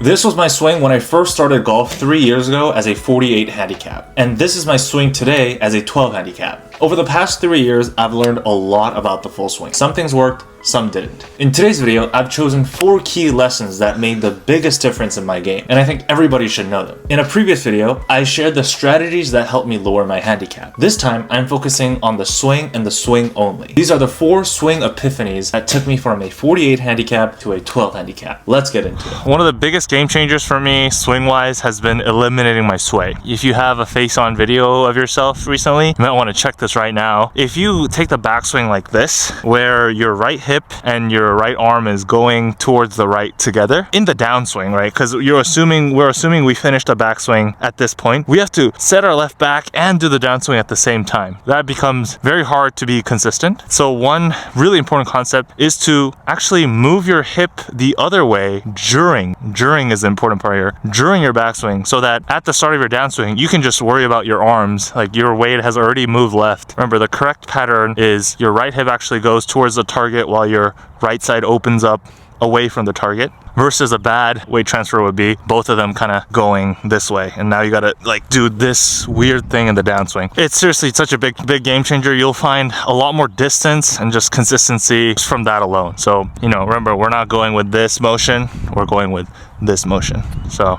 This was my swing when I first started golf 3 years ago as a 48 handicap, and this is my swing today as a 12 handicap. Over the past 3 years, I've learned a lot about the full swing. Some things worked, some didn't. In today's video, I've chosen 4 key lessons that made the biggest difference in my game, and I think everybody should know them. In a previous video, I shared the strategies that helped me lower my handicap. This time, I'm focusing on the swing and the swing only. These are the 4 swing epiphanies that took me from a 48 handicap to a 12 handicap. Let's get into it. One of the biggest game changers for me, swing-wise, has been eliminating my sway. If you have a face-on video of yourself recently, you might want to check this right now. If you take the backswing like this, where your right hip and your right arm is going towards the right together, in the downswing, right? Because we're assuming we finished a backswing at this point. We have to set our left back and do the downswing at the same time. That becomes very hard to be consistent. So one really important concept is to actually move your hip the other way during is the important part here, during your backswing, so that at the start of your downswing, you can just worry about your arms, like your weight has already moved left. Remember, the correct pattern is your right hip actually goes towards the target while your right side opens up away from the target, versus a bad weight transfer would be both of them kind of going this way, and now you gotta like do this weird thing in the downswing. It's seriously such a big game changer. You'll find a lot more distance and just consistency just from that alone. So, you know, remember, we're not going with this motion, we're going with this motion. So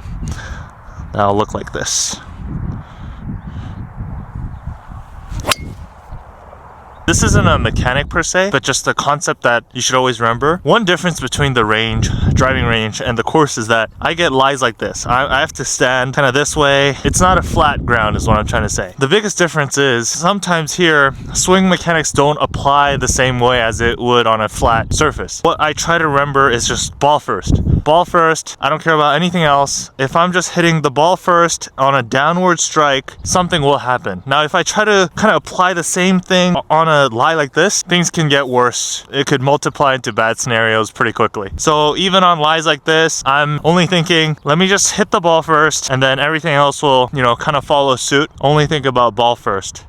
that'll look like this. This isn't a mechanic per se, but just a concept that you should always remember. One difference between the driving range, and the course is that I get lies like this. I have to stand kind of this way. It's not a flat ground is what I'm trying to say. The biggest difference is sometimes here, swing mechanics don't apply the same way as it would on a flat surface. What I try to remember is just ball first. Ball first, I don't care about anything else. If I'm just hitting the ball first on a downward strike, something will happen. Now, if I try to kind of apply the same thing on a lie like this, things can get worse. It could multiply into bad scenarios pretty quickly. So even on lies like this, I'm only thinking, let me just hit the ball first, and then everything else will, you know, kind of follow suit. Only think about ball first.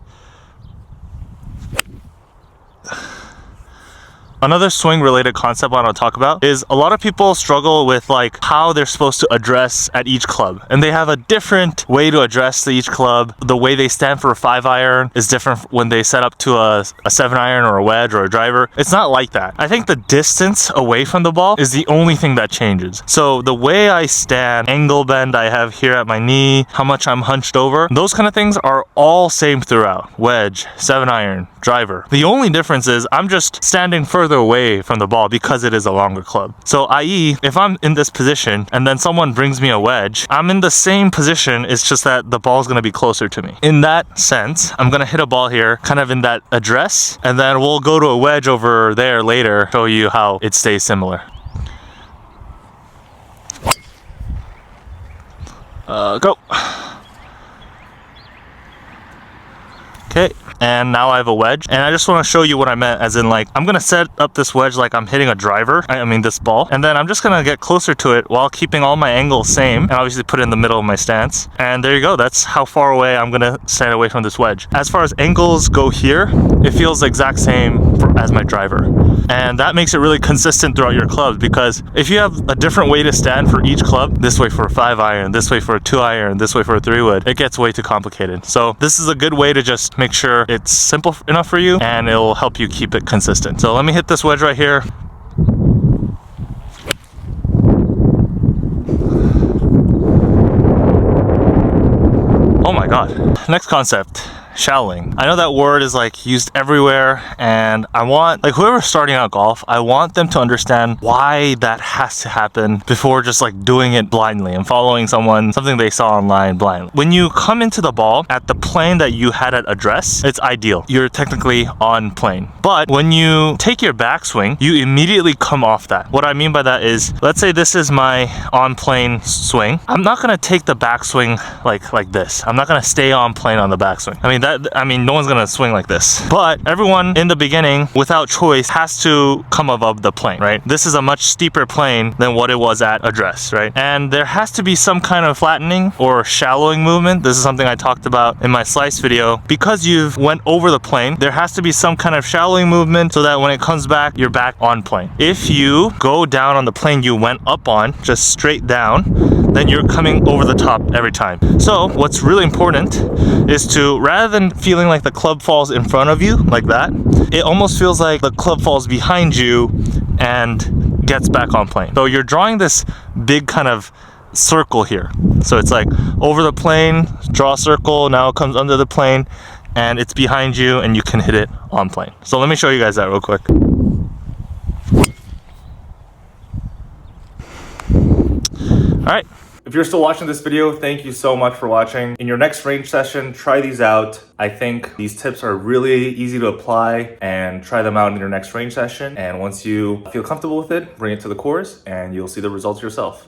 Another swing related concept I want to talk about is a lot of people struggle with like how they're supposed to address at each club, and they have a different way to address to each club. The way they stand for a 5-iron is different when they set up to a 7-iron or a wedge or a driver. It's not like that. I think the distance away from the ball is the only thing that changes. So the way I stand, angle bend I have here at my knee, how much I'm hunched over, those kind of things are all same throughout. Wedge, 7-iron, driver. The only difference is I'm just standing further away from the ball because it is a longer club. So i.e., if I'm in this position and then someone brings me a wedge, I'm in the same position, it's just that the ball's going to be closer to me. In that sense, I'm going to hit a ball here kind of in that address, and then we'll go to a wedge over there later, show you how it stays similar. Go. Okay, and now I have a wedge, and I just want to show you what I meant, as in like I'm gonna set up this wedge like I'm hitting a driver, I mean this ball, and then I'm just gonna get closer to it while keeping all my angles same, and obviously put it in the middle of my stance, and there you go. That's how far away I'm gonna stand away from this wedge. As far as angles go here, it feels the exact same as my driver, and that makes it really consistent throughout your clubs, because if you have a different way to stand for each club, this way for a 5-iron, this way for a 2-iron, this way for a 3-wood, it gets way too complicated. So this is a good way to just make sure it's simple enough for you, and it'll help you keep it consistent. So let me hit this wedge right here. Oh my god. Next concept, shallowing. I know that word is like used everywhere, and I want like whoever's starting out golf, I want them to understand why that has to happen before just like doing it blindly and following something they saw online blindly. When you come into the ball at the plane that you had at address, it's ideal. You're technically on plane. But when you take your backswing, you immediately come off that. What I mean by that is, let's say this is my on plane swing. I'm not gonna take the backswing like this. I'm not gonna stay on plane on the backswing. I mean, I mean, no one's gonna swing like this. But everyone in the beginning, without choice, has to come above the plane, right? This is a much steeper plane than what it was at address, right? And there has to be some kind of flattening or shallowing movement. This is something I talked about in my slice video. Because you've went over the plane, there has to be some kind of shallowing movement so that when it comes back, you're back on plane. If you go down on the plane you went up on, just straight down, then you're coming over the top every time. So what's really important is to, rather than feeling like the club falls in front of you like that, it almost feels like the club falls behind you and gets back on plane. So you're drawing this big kind of circle here. So it's like over the plane, draw a circle, now it comes under the plane, and it's behind you and you can hit it on plane. So let me show you guys that real quick. All right. If you're still watching this video, thank you so much for watching. In your next range session, try these out. I think these tips are really easy to apply, and try them out in your next range session. And once you feel comfortable with it, bring it to the course and you'll see the results yourself.